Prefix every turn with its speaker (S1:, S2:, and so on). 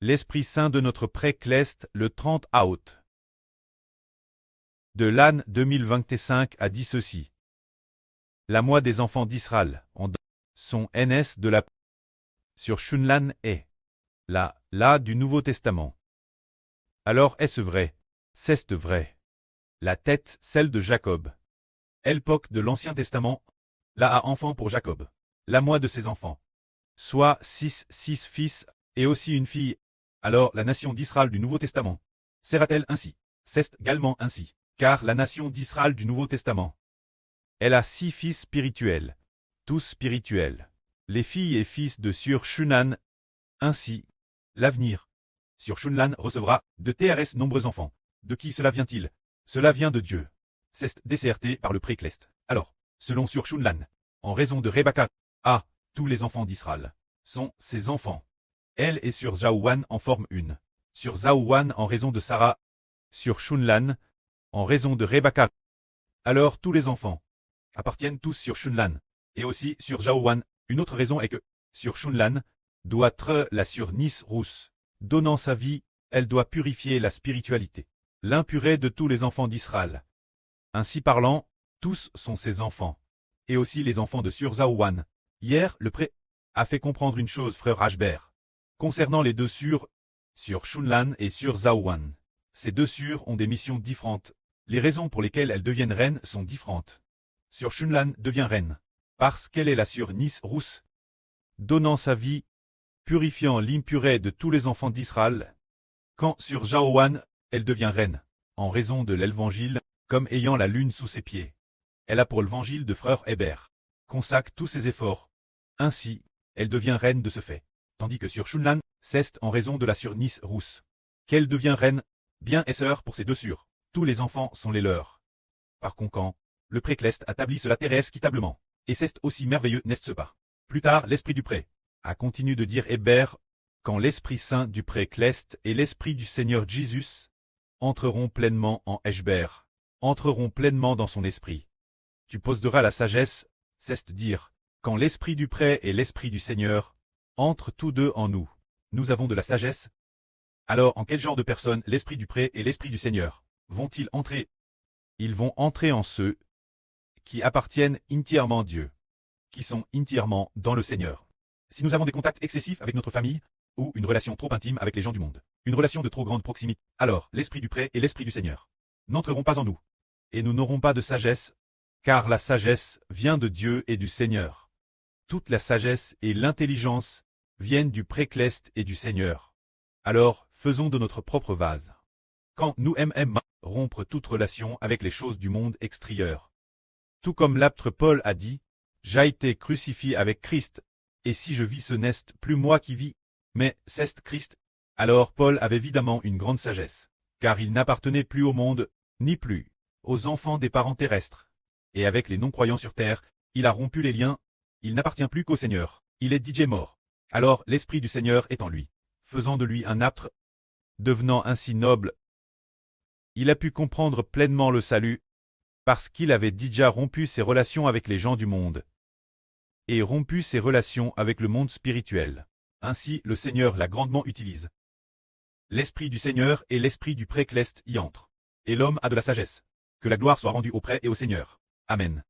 S1: L'Esprit Saint de notre Pré-Clest le 30 août. De l'an 2025 a dit ceci. La moi des enfants d'Israël, en son NS de la sur Shunlan est la du Nouveau Testament. Alors est-ce vrai? C'est vrai. La tête, celle de Jacob. L'époque de l'Ancien Testament, la a enfant pour Jacob. La moi de ses enfants. Soit six fils, et aussi une fille. Alors la nation d'Israël du Nouveau Testament sera-t-elle ainsi? C'est également ainsi, car la nation d'Israël du Nouveau Testament, elle a 6 fils spirituels, tous spirituels. Les filles et fils de Sur Shunan, ainsi, l'avenir. Sur Shunlan recevra de TRS nombreux enfants. De qui cela vient-il? Cela vient de Dieu. C'est déserté par le Pré-Clest. Alors, selon Sur Shunlan, en raison de Rebecca, tous les enfants d'Israël sont ses enfants. Elle est sur Zaouan en forme une. Sur Zaouan en raison de Sarah. Sur Shunlan, en raison de Rebecca. Alors tous les enfants appartiennent tous sur Shunlan. Et aussi sur Zaouan. Une autre raison est que, sur Shunlan, doit être la sur Nis rousse. Donnant sa vie, elle doit purifier la spiritualité. L'impurée de tous les enfants d'Israël. Ainsi parlant, tous sont ses enfants. Et aussi les enfants de Sur Zaouan. Hier, le pré a fait comprendre une chose, frère Ashbert. Concernant les deux sur Shunlan et sur Zaouan. Ces deux sur ont des missions différentes. Les raisons pour lesquelles elles deviennent reines sont différentes. Sur Shunlan devient reine. Parce qu'elle est la sur Nis rousse. Donnant sa vie, purifiant l'impurée de tous les enfants d'Israël. Quand sur Zaouan, elle devient reine. En raison de l'évangile, comme ayant la lune sous ses pieds. Elle a pour l'évangile de frère Hébert. Consacre tous ses efforts. Ainsi, elle devient reine de ce fait. Tandis que sur Shunlan, c'est en raison de la sur Nis rousse. Qu'elle devient reine, bien et sœur pour ces deux sur. Tous les enfants sont les leurs. Par conséquent, le Pré-Clest établit cela terrestre quitablement. Et c'est aussi merveilleux, n'est-ce pas? Plus tard, l'esprit du Pré a continué de dire Hébert, quand l'Esprit Saint du Pré-Clest et l'Esprit du Seigneur Jésus entreront pleinement en Hébert, entreront pleinement dans son esprit. Tu poseras la sagesse, c'est dire, quand l'Esprit du Pré et l'Esprit du Seigneur entrent tous deux en nous. Nous avons de la sagesse. Alors en quel genre de personnes l'Esprit du Pré et l'Esprit du Seigneur vont-ils entrer? Ils vont entrer en ceux qui appartiennent entièrement à Dieu, qui sont entièrement dans le Seigneur. Si nous avons des contacts excessifs avec notre famille, ou une relation trop intime avec les gens du monde, une relation de trop grande proximité, alors l'Esprit du Pré et l'Esprit du Seigneur n'entreront pas en nous. Et nous n'aurons pas de sagesse, car la sagesse vient de Dieu et du Seigneur. Toute la sagesse et l'intelligence viennent du Pré-Clest et du Seigneur. Alors, faisons de notre propre vase. Quand nous aimons rompre toute relation avec les choses du monde extérieur. Tout comme l'apôtre Paul a dit, j'ai été crucifié avec Christ, et si je vis ce n'est plus moi qui vis, mais c'est Christ. Alors Paul avait évidemment une grande sagesse, car il n'appartenait plus au monde, ni plus aux enfants des parents terrestres. Et avec les non-croyants sur terre, il a rompu les liens, il n'appartient plus qu'au Seigneur, il est DJ mort. Alors l'Esprit du Seigneur est en lui, faisant de lui un apôtre, devenant ainsi noble. Il a pu comprendre pleinement le salut, parce qu'il avait déjà rompu ses relations avec les gens du monde, et rompu ses relations avec le monde spirituel. Ainsi le Seigneur l'a grandement utilise. L'Esprit du Seigneur et l'Esprit du Pré-Clest y entrent, et l'homme a de la sagesse. Que la gloire soit rendue au Pré et au Seigneur. Amen.